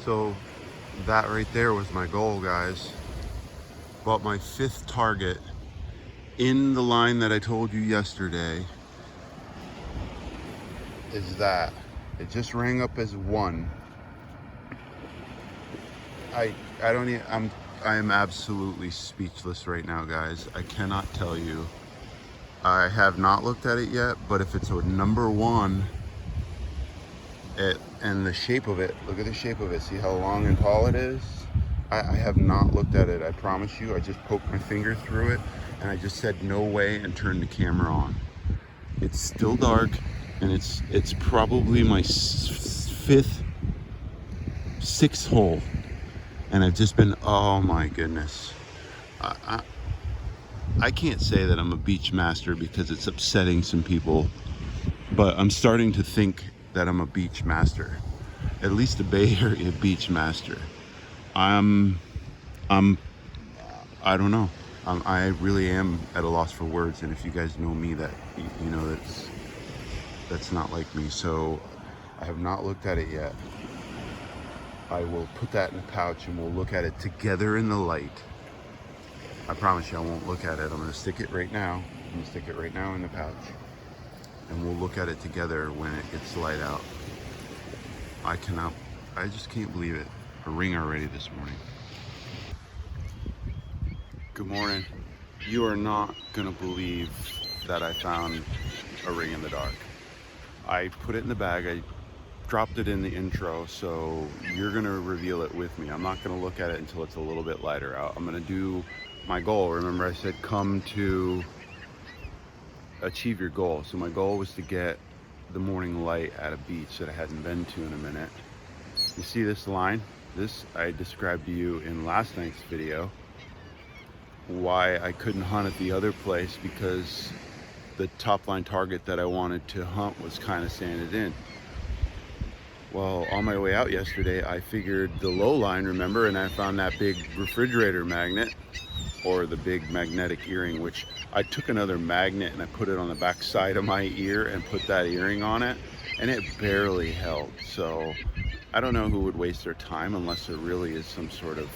So that right there was my goal, guys. But my 5th target in the line that I told you yesterday is that. It just rang up as 1. I don't even, I am absolutely speechless right now, guys. I cannot tell you. I have not looked at it yet, but if it's a number 1, and the shape of it, look at the shape of it. See how long and tall it is? I have not looked at it, I promise you. I just poked my finger through it and I just said no way and turned the camera on. It's still dark and it's probably my 5th, 6th hole. And I've just been, oh my goodness. I can't say that I'm a beach master because it's upsetting some people, but I'm starting to think that I'm a beach master, at least a Bay Area beach master. I don't know. I really am at a loss for words, and if you guys know me, that you know that's not like me. So I have not looked at it yet. I will put that in the pouch and we'll look at it together in the light. I promise you I won't look at it. I'm gonna stick it right now. I'm gonna stick it right now in the pouch. And we'll look at it together when it gets light out. I just can't believe it. A ring already this morning. Good morning. You are not gonna believe that I found a ring in the dark. I put it in the bag. I dropped it in the intro, so you're gonna reveal it with me. I'm not gonna look at it until it's a little bit lighter out. I'm gonna do my goal. Remember I said come to achieve your goal. So my goal was to get the morning light at a beach that I hadn't been to in a minute. You see this line? This I described to you in last night's video. Why I couldn't hunt at the other place, because the top line target that I wanted to hunt was kind of sanded in. Well, on my way out yesterday, I figured the low line, remember, and I found that big refrigerator magnet, or the big magnetic earring, which I took another magnet and I put it on the back side of my ear and put that earring on it, and it barely held. So I don't know who would waste their time unless there really is some sort of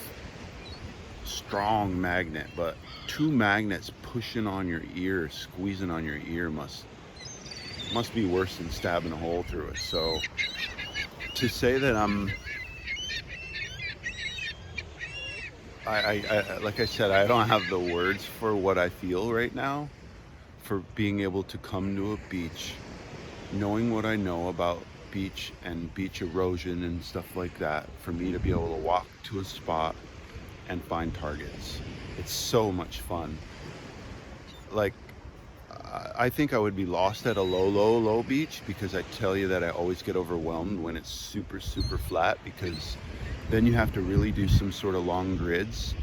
strong magnet, but 2 magnets pushing on your ear, squeezing on your ear must be worse than stabbing a hole through it. So to say that I like I said, I don't have the words for what I feel right now for being able to come to a beach, knowing what I know about beach and beach erosion and stuff like that, for me to be able to walk to a spot and find targets. It's so much fun. Like, I think I would be lost at a low beach, because I tell you that I always get overwhelmed when it's super flat, because then you have to really do some sort of long grids.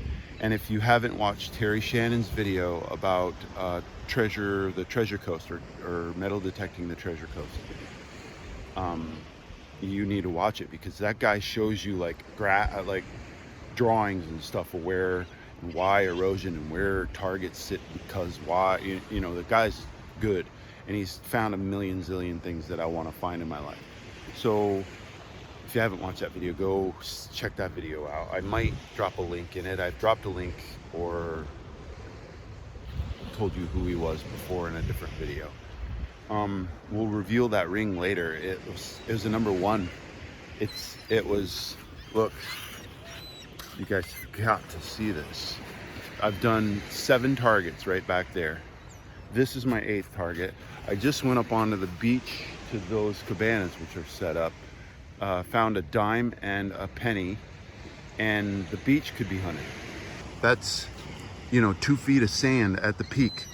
And if you haven't watched Terry Shannon's video about the treasure coast, or metal detecting the treasure coast, you need to watch it, because that guy shows you like drawings and stuff of where and why erosion and where targets sit, because why, you know, the guy's good and he's found a million zillion things that I want to find in my life. So if you haven't watched that video, go check that video out. I might drop a link in it. I've dropped a link or told you who he was before in a different video. We'll reveal that ring later. It was a number 1. It was, look, you guys got to see this. I've done 7 targets right back there. This is my 8th target. I just went up onto the beach to those cabanas which are set up, found a dime and a penny, and the beach could be hunted. That's, 2 feet of sand at the peak.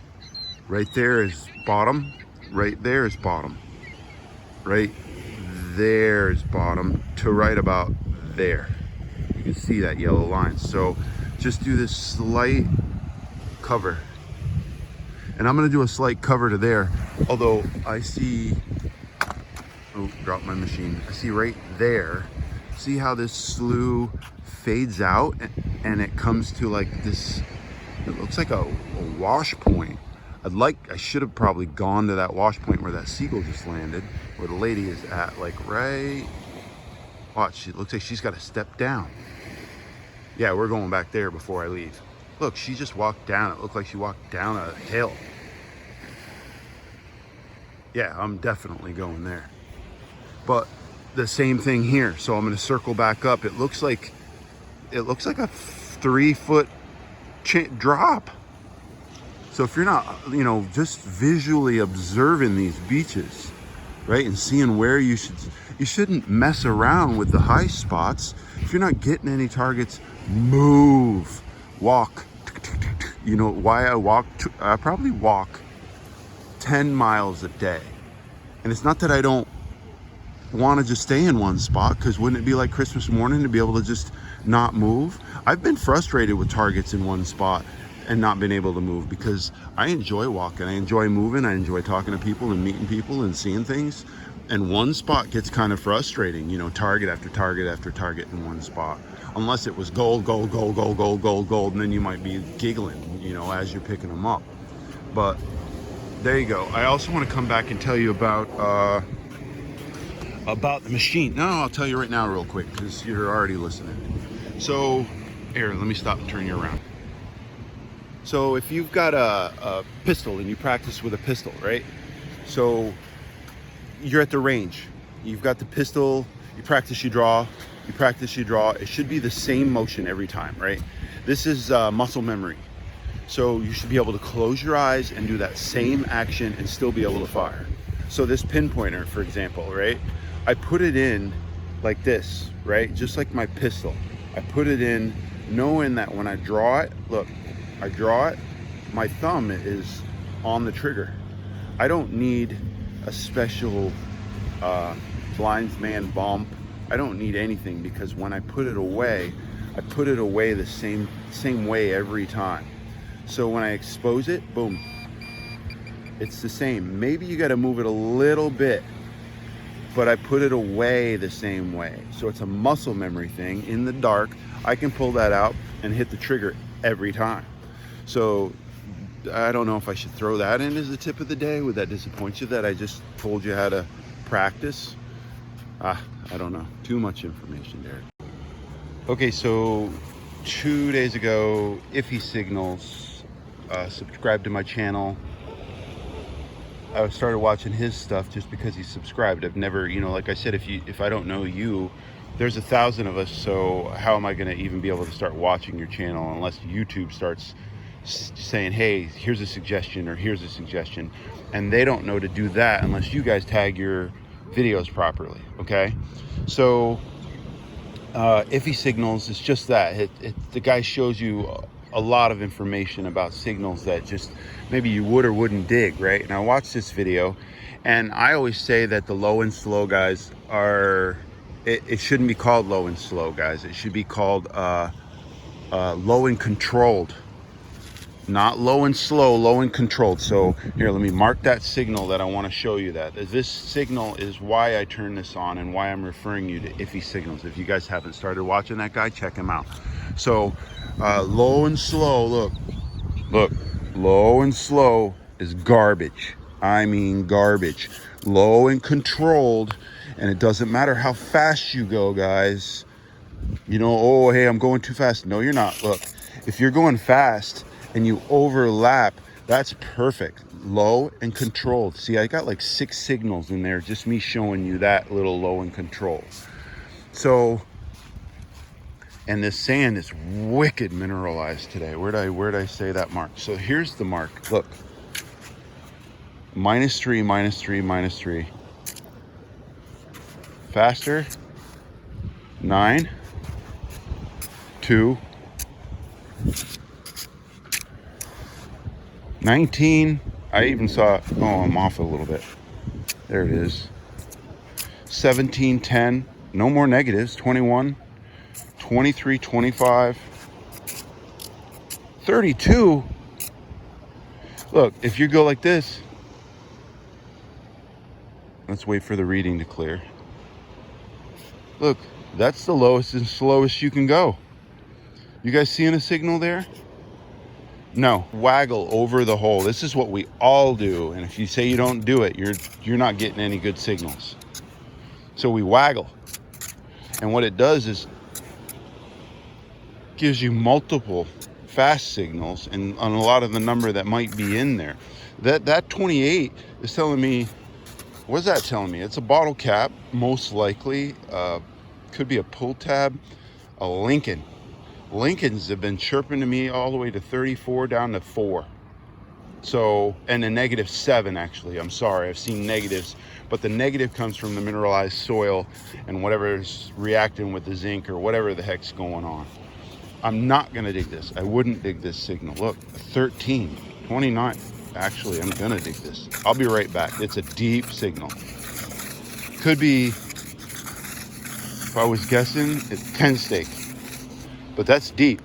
Right there is bottom. Right there is bottom. Right there is bottom to right about there. You can see that yellow line. So just do this slight cover, and I'm going to do a slight cover to there, although I see, oh, dropped my machine. I see right there, see how this slough fades out and it comes to like this, it looks like a wash point. I should have probably gone to that wash point where that seagull just landed, where the lady is at, like right Watch, it looks like she's got to step down. Yeah, we're going back there before I leave. Look, she just walked down. It looked like she walked down a hill. Yeah, I'm definitely going there. But the same thing here. So I'm going to circle back up. It looks like a 3-foot drop. So if you're not, just visually observing these beaches, right, and seeing where you shouldn't mess around with the high spots. If you're not getting any targets, move, walk. You know why I probably walk 10 miles a day. And it's not that I don't want to just stay in one spot, because wouldn't it be like Christmas morning to be able to just not move? I've been frustrated with targets in one spot and not been able to move, because I enjoy walking, I enjoy moving, I enjoy talking to people and meeting people and seeing things. And one spot gets kind of frustrating, target after target after target in one spot. Unless it was gold, gold, gold, gold, gold, gold, gold, and then you might be giggling, as you're picking them up. But there you go. I also want to come back and tell you about the machine. No, I'll tell you right now real quick, because you're already listening. So, here, let me stop and turn you around. So if you've got a pistol and you practice with a pistol, right? So you're at the range. You've got the pistol, you practice, you draw, you practice, you draw. It should be the same motion every time, right? This is muscle memory. So you should be able to close your eyes and do that same action and still be able to fire. So this pinpointer, for example, right? I put it in like this, right? Just like my pistol. I put it in knowing that when I draw it, look, I draw it, my thumb is on the trigger. I don't need a special blindsman bump. I don't need anything, because when I put it away the same way every time. So when I expose it, boom, it's the same. Maybe you got to move it a little bit, but I put it away the same way. So it's a muscle memory thing. In the dark, I can pull that out and hit the trigger every time. So I don't know if I should throw that in as the tip of the day. Would that disappoint you that I just told you how to practice? I don't know. Too much information, Derek. Okay, so 2 days ago, Iffy Signals subscribed to my channel. I started watching his stuff just because he subscribed. I've never, like I said, if I don't know you, there's 1,000 of us, so how am I going to even be able to start watching your channel unless YouTube starts saying, hey, here's a suggestion or here's a suggestion, and they don't know to do that unless you guys tag your videos properly. Okay, so Iffy Signals is just that. The guy shows you a lot of information about signals that just maybe you would or wouldn't dig, right? And I watched this video, and I always say that the low and slow guys are, it shouldn't be called low and slow guys. It should be called low and controlled. Not low and slow, low and controlled. So here, let me mark that signal that I want to show you that. This signal is why I turn this on and why I'm referring you to Iffy Signals. If you guys haven't started watching that guy, check him out. So low and slow, look, low and slow is garbage. I mean garbage. Low and controlled, and it doesn't matter how fast you go, guys. Oh, hey, I'm going too fast. No, you're not. Look, if you're going fast and you overlap, that's perfect. Low and controlled. See, I got like 6 signals in there, just me showing you that little low and controlled. So, and this sand is wicked mineralized today. Where'd I say that mark? So here's the mark. Look, -3, -3, -3. Faster. 9, 2, 19. I even saw, oh, I'm off a little bit. There it is. 17, 10. No more negatives. 21, 23, 25, 32. Look, if you go like this, let's wait for the reading to clear. Look, that's the lowest and slowest you can go. You guys seeing a signal there? No, waggle over the hole. This is what we all do. And if you say you don't do it, you're not getting any good signals. So we waggle. And what it does is gives you multiple fast signals and on a lot of the number that might be in there. That 28 is telling me, what's that telling me? It's a bottle cap, most likely. Could be a pull tab, a Lincoln. Lincolns have been chirping to me all the way to 34 down to 4. So, and a -7 actually. I'm sorry, I've seen negatives, but the negative comes from the mineralized soil and whatever's reacting with the zinc or whatever the heck's going on. I'm not gonna dig this. I wouldn't dig this signal. Look, 13, 29. Actually, I'm gonna dig this. I'll be right back. It's a deep signal. Could be, if I was guessing, it's 10 stake, but that's deep.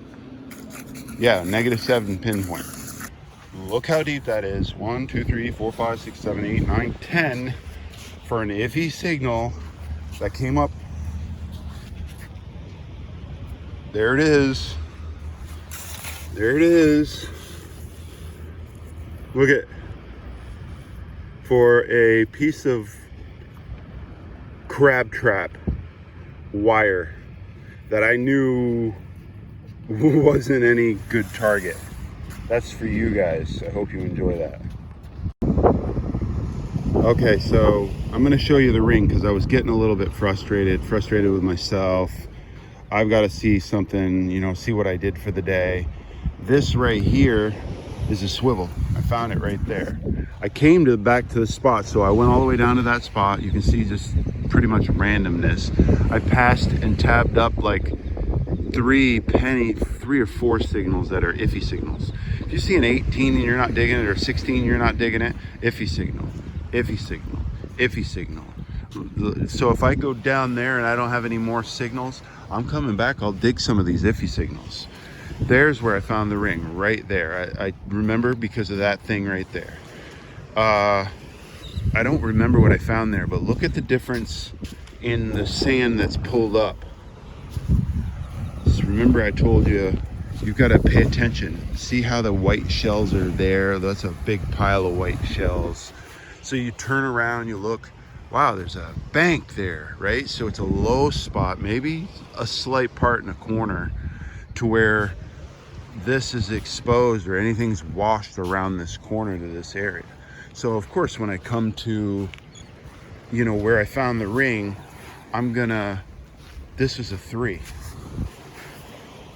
Yeah, -7 pinpoint. Look how deep that is. 1, 2, 3, 4, 5, 6, 7, 8, 9, 10 for an iffy signal that came up. There it is. There it is. Look at, for a piece of crab trap wire that I knew wasn't any good target. That's for you guys. I hope you enjoy that. Okay, so I'm gonna show you the ring because I was getting a little bit frustrated with myself. I've got to see something, you know, see what I did for the day. This right here is a swivel. I found it right there. I came back to the spot, so I went all the way down to that spot. You can see just pretty much randomness. I passed and tabbed up like 3 or 4 signals that are iffy signals. If you see an 18 and you're not digging it, or 16 you're not digging it, iffy signal, iffy signal, iffy signal. So if I go down there and I don't have any more signals, I'm coming back, I'll dig some of these iffy signals. There's where I found the ring, right there. I remember because of that thing right there. I don't remember what I found there, but look at the difference in the sand that's pulled up. Just remember I told you, you've got to pay attention. See how the white shells are there? That's a big pile of white shells. So you turn around, you look, wow, there's a bank there, right? So it's a low spot, maybe a slight part in a corner to where this is exposed or anything's washed around this corner to this area. So of course, when I come to, you know, where I found the ring, this was a 3.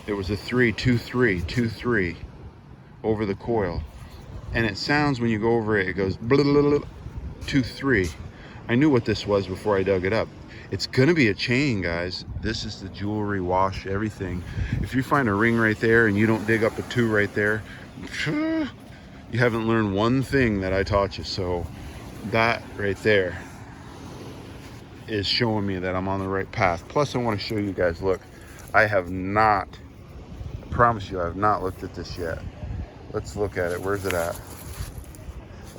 It was a 3, 2, 3, 2, 3 over the coil. And it sounds, when you go over it, it goes blah, blah, blah, 2, 3. I knew what this was before I dug it up. It's gonna be a chain, guys. This is the jewelry wash, everything. If you find a ring right there and you don't dig up a 2 right there, you haven't learned one thing that I taught you. So that right there is showing me that I'm on the right path. Plus I wanna show you guys, look, I promise you, I have not looked at this yet. Let's look at it, where's it at?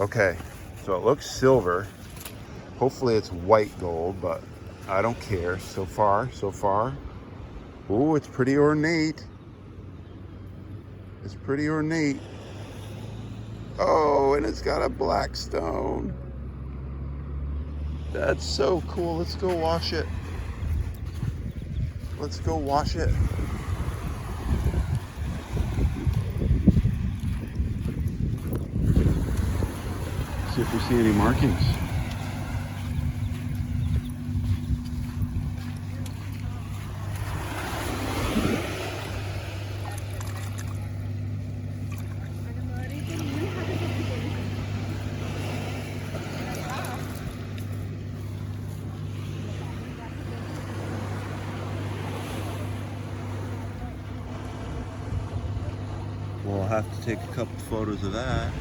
Okay, so it looks silver. Hopefully it's white gold, but I don't care. So far, so far. Ooh, it's pretty ornate. It's pretty ornate. Oh, and it's got a black stone. That's so cool. Let's go wash it. Let's go wash it. See if we see any markings. We'll have to take a couple photos of that.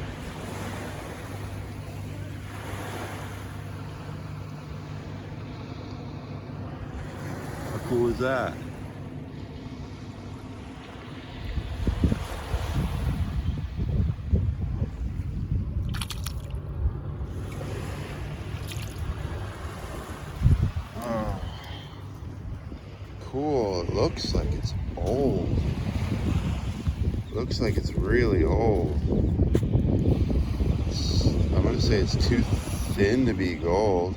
How cool is that? Oh, cool. It looks like it's old. Looks like it's really old. I'm gonna say it's too thin to be gold.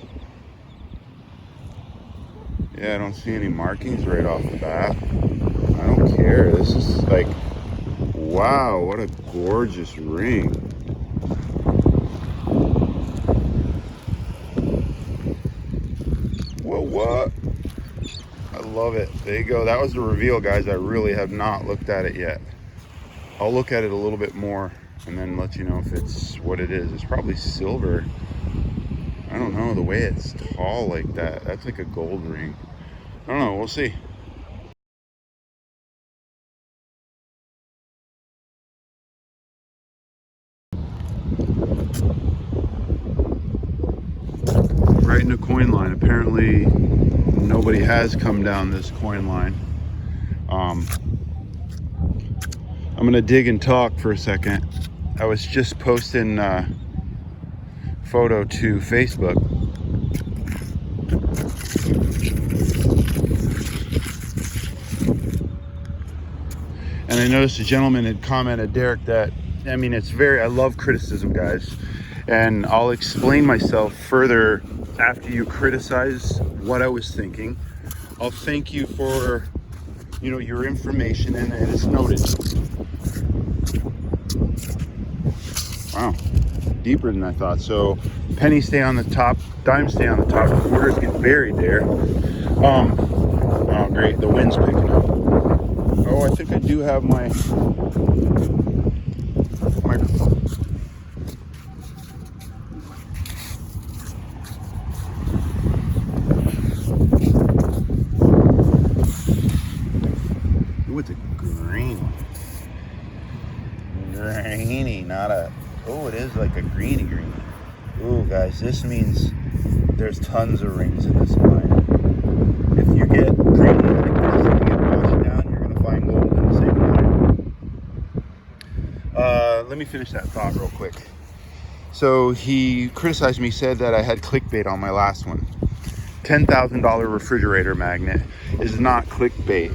Yeah, I don't see any markings right off the bat. I don't care. This is like, wow, what a gorgeous ring. Whoa, what? I love it. There you go. That was the reveal, guys. I really have not looked at it yet. I'll look at it a little bit more and then let you know if it's what it is. It's probably silver. I don't know, the way it's tall like that. That's like a gold ring. I don't know, we'll see. Right in the coin line. Apparently nobody has come down this coin line. I'm gonna dig and talk for a second. I was just posting a photo to Facebook. And I noticed a gentleman had commented, Derek, that, I mean, I love criticism, guys. And I'll explain myself further after you criticize what I was thinking. I'll thank you for, your information, and it's noted. Wow, deeper than I thought. So pennies stay on the top, dimes stay on the top, quarters get buried there. Oh great, the wind's picking up. Oh, I think I do have my microphone. Ooh, it's a grainy, not a, oh, it is like a greeny. Ooh, guys, this means there's tons of rings in this mine. If you get greeny like this, if you get washed down, you're going to find gold in the same mine. Let me finish that thought real quick. So he criticized me, said that I had clickbait on my last one. $10,000 refrigerator magnet is not clickbait.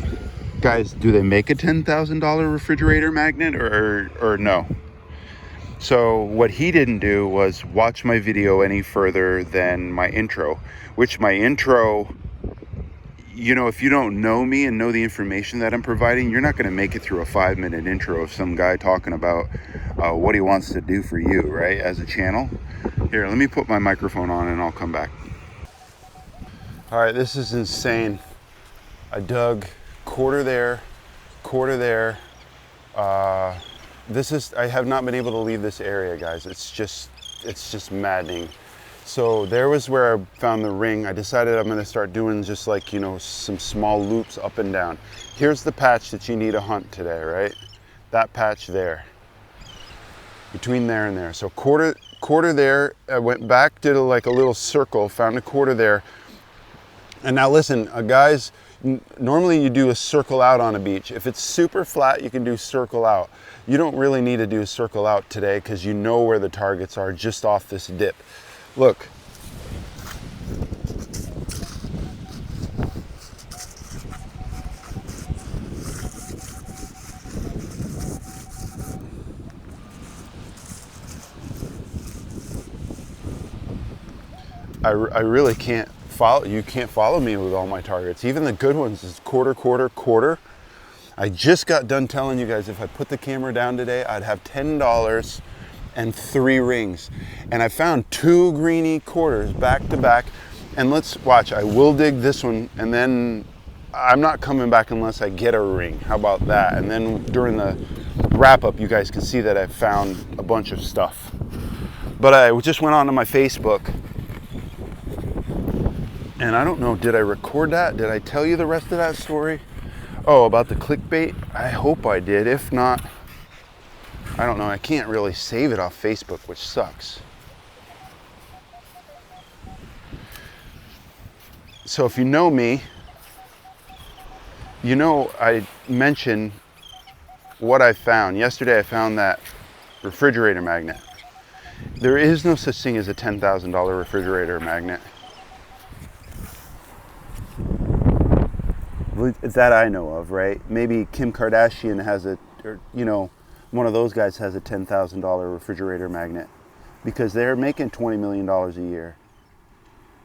Guys, do they make a $10,000 refrigerator magnet or no? So what he didn't do was watch my video any further than my intro, which my intro, if you don't know me and know the information that I'm providing, you're not going to make it through a 5-minute intro of some guy talking about what he wants to do for you, right, as a channel. Here, let me put my microphone on and I'll come back. All right, this is insane. I dug quarter there. I have not been able to leave this area, guys. It's just maddening. So there was where I found the ring. I decided I'm gonna start doing just like, some small loops up and down. Here's the patch that you need to hunt today, right? That patch there. Between there and there. So quarter there, I went back, did like a little circle, found a quarter there. And now listen, guys, normally you do a circle out on a beach. If it's super flat, you can do circle out. You don't really need to do a circle out today because you know where the targets are just off this dip. Look. I really can't follow, you can't follow me with all my targets. Even the good ones is quarter. I just got done telling you guys if I put the camera down today, I'd have $10 and 3 rings. And I found 2 greeny quarters back to back. And let's watch, I will dig this one and then I'm not coming back unless I get a ring. How about that? And then during the wrap up, you guys can see that I found a bunch of stuff. But I just went onto my Facebook. And I don't know, did I record that? Did I tell you the rest of that story? Oh, about the clickbait? I hope I did. If not, I don't know. I can't really save it off Facebook, which sucks. So if you know me, I mentioned what I found. Yesterday I found that refrigerator magnet. There is no such thing as a $10,000 refrigerator magnet. That I know of, right? Maybe Kim Kardashian has one of those guys has a $10,000 refrigerator magnet because they're making $20 million a year.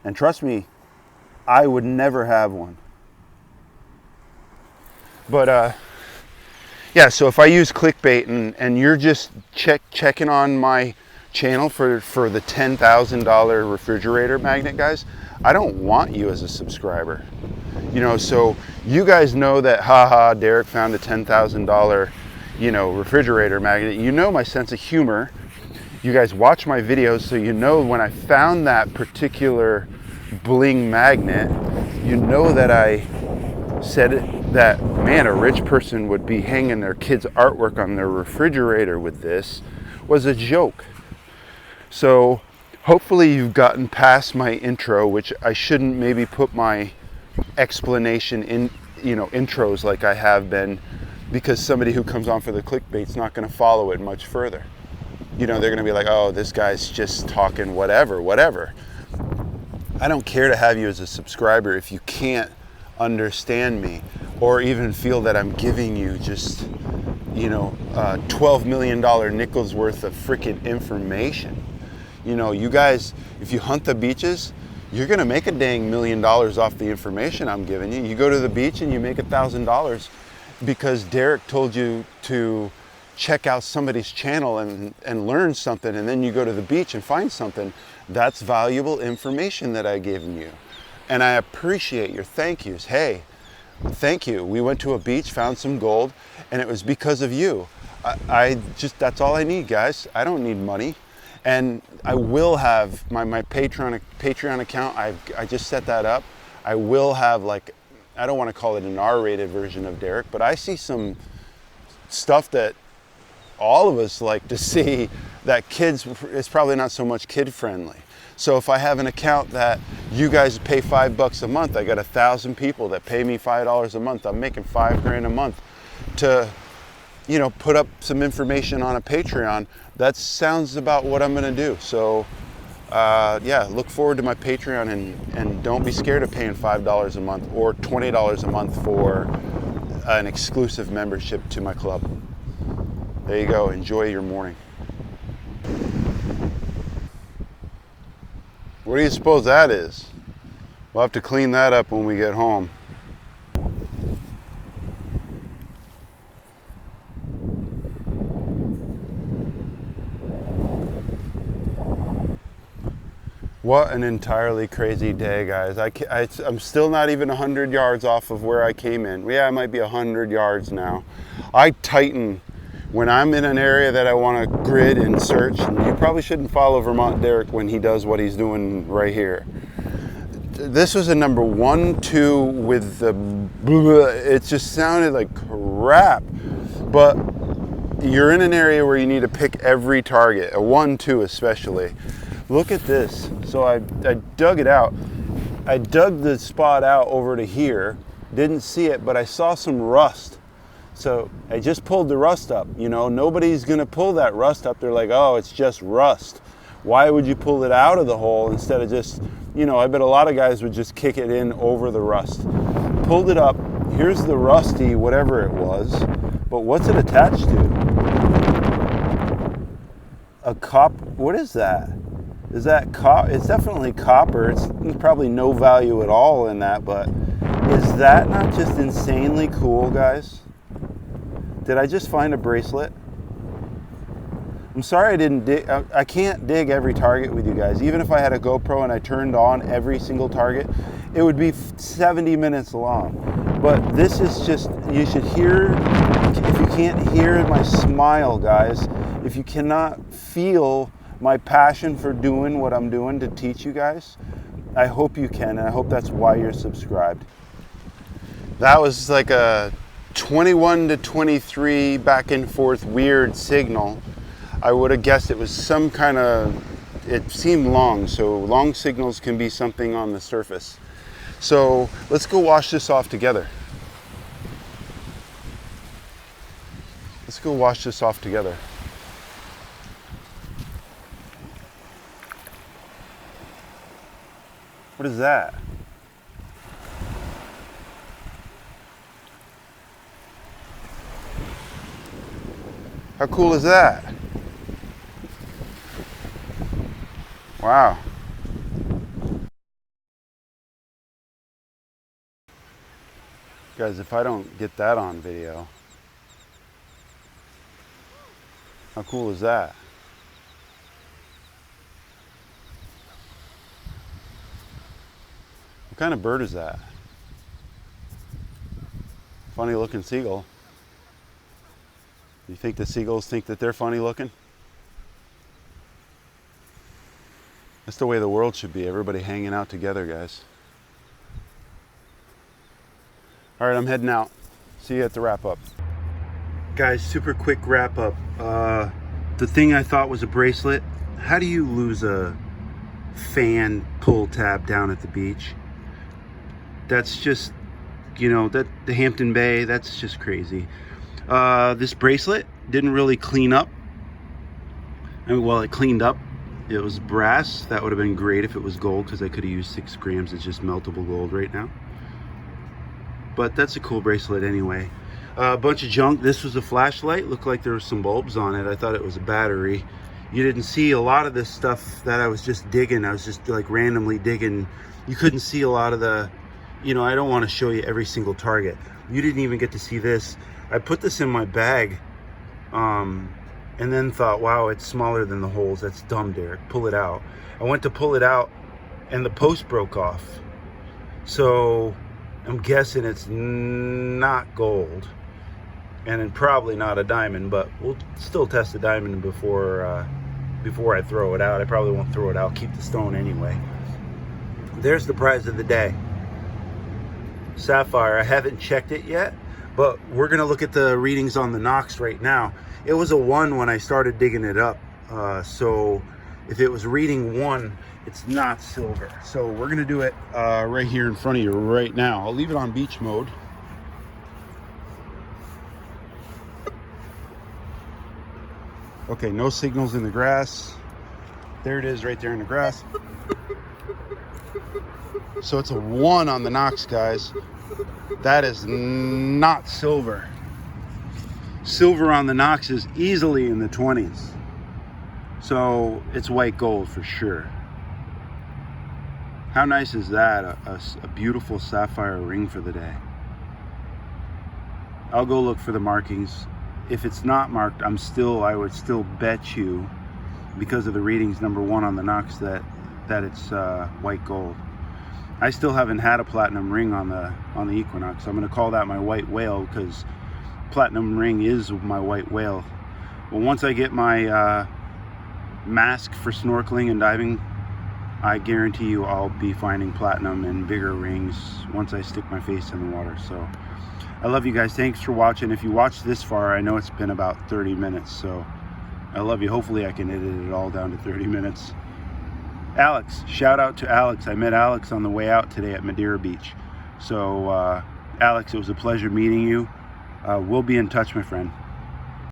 And trust me, I would never have one. But yeah, so if I use clickbait and you're just checking on my channel for the $10,000 refrigerator magnet, guys, I don't want you as a subscriber. You know, so you guys know that, haha, Derek found a $10,000, you know, refrigerator magnet. You know my sense of humor. You guys watch my videos, so you know when I found that particular bling magnet, you know that I said that, man, a rich person would be hanging their kids' artwork on their refrigerator with this, was a joke. So hopefully you've gotten past my intro, which I shouldn't maybe put my explanation in, you know, intros like I have been, because somebody who comes on for the clickbait's not going to follow it much further. You know, they're going to be like, oh, this guy's just talking whatever. I don't care to have you as a subscriber if you can't understand me or even feel that I'm giving you just, you know, $12 million nickels worth of freaking information. You know, you guys, if you hunt the beaches, you're gonna make a dang $1 million off the information I'm giving you. You go to the beach and you make $1,000 because Derek told you to check out somebody's channel and learn something, and then you go to the beach and find something. That's valuable information that I've given you. And I appreciate your thank yous. Hey, thank you. We went to a beach, found some gold, and it was because of you. I just, that's all I need, guys. I don't need money. And I will have my Patreon account. I just set that up. I will have, like, I don't want to call it an R-rated version of Derek, but I see some stuff that all of us like to see that kids, it's probably not so much kid friendly. So if I have an account that you guys pay $5 a month, I got 1,000 people that pay me $5 a month. I'm making $5 grand a month to, you know, put up some information on a Patreon. That sounds about what I'm gonna do. So yeah, look forward to my Patreon, and don't be scared of paying $5 a month or $20 a month for an exclusive membership to my club. There you go, enjoy your morning. What do you suppose that is? We'll have to clean that up when we get home. What an entirely crazy day, guys. I'm still not even 100 yards off of where I came in. Yeah, I might be 100 yards now. I tighten when I'm in an area that I want to grid and search. And you probably shouldn't follow Vermont Derek when he does what he's doing right here. This was a number 1, 2 with the, it just sounded like crap. But you're in an area where you need to pick every target, a 1, 2 especially. Look at this. So I dug it out. I dug the spot out over to here. Didn't see it, but I saw some rust. So I just pulled the rust up. You know, nobody's gonna pull that rust up. They're like, oh, it's just rust. Why would you pull it out of the hole instead of just, you know, I bet a lot of guys would just kick it in over the rust. Pulled it up. Here's the rusty, whatever it was. But what's it attached to? A what is that? Is that copper? It's definitely copper. It's probably no value at all in that, but is that not just insanely cool, guys? Did I just find a bracelet? I'm sorry I didn't dig. I can't dig every target with you guys. Even if I had a GoPro and I turned on every single target, it would be 70 minutes long. But this is just, you should hear, if you can't hear my smile, guys, if you cannot feel my passion for doing what I'm doing to teach you guys, I hope you can, and I hope that's why you're subscribed. That was like a 21 to 23 back and forth weird signal. I would have guessed it was some kind of, it seemed long, so long signals can be something on the surface. So let's go wash this off together. Let's go wash this off together. What is that? How cool is that? Wow. Guys, if I don't get that on video, how cool is that? What kind of bird is that? Funny looking seagull. You think the seagulls think that they're funny looking? That's the way the world should be. Everybody hanging out together, guys. All right, I'm heading out. See you at the wrap up. Guys, super quick wrap up. The thing I thought was a bracelet. How do you lose a fan pull tab down at the beach? That's just, you know, that the Hampton Bay, that's just crazy. This bracelet didn't really clean up. I mean, well, it cleaned up. It was brass. That would have been great if it was gold, because I could have used 6 grams. It's just meltable gold right now. But that's a cool bracelet anyway. A bunch of junk. This was a flashlight. Looked like there was some bulbs on it. I thought it was a battery. You didn't see a lot of this stuff that I was just digging. I was just like randomly digging. You couldn't see a lot of the, you know, I don't want to show you every single target. You didn't even get to see this. I put this in my bag and then thought, wow, it's smaller than the holes. That's dumb, Derek. Pull it out. I went to pull it out and the post broke off. So I'm guessing it's not gold, and then probably not a diamond, but we'll still test the diamond before I throw it out. I probably won't throw it out, keep the stone anyway. There's the prize of the day. Sapphire. I haven't checked it yet, but we're gonna look at the readings on the Knox right now. It was a 1 when I started digging it up, so if it was reading 1, it's not silver. So we're gonna do it right here in front of you right now. I'll leave it on beach mode. Okay, no signals in the grass. There it is right there in the grass. So it's a 1 on the Knox, guys. That is not silver. Silver on the Knox is easily in the 20s. So it's white gold for sure. How nice is that? A beautiful sapphire ring for the day. I'll go look for the markings. If it's not marked, I would still bet you, because of the readings, number 1 on the Knox, that it's white gold. I still haven't had a platinum ring on the Equinox. I'm going to call that my white whale, because platinum ring is my white whale. Well, once I get my mask for snorkeling and diving, I guarantee you I'll be finding platinum and bigger rings once I stick my face in the water. So I love you guys. Thanks for watching. If you watched this far, I know it's been about 30 minutes. So I love you. Hopefully I can edit it all down to 30 minutes. Alex, shout out to Alex. I met Alex on the way out today at Madeira Beach. So Alex, it was a pleasure meeting you. We'll be in touch, my friend.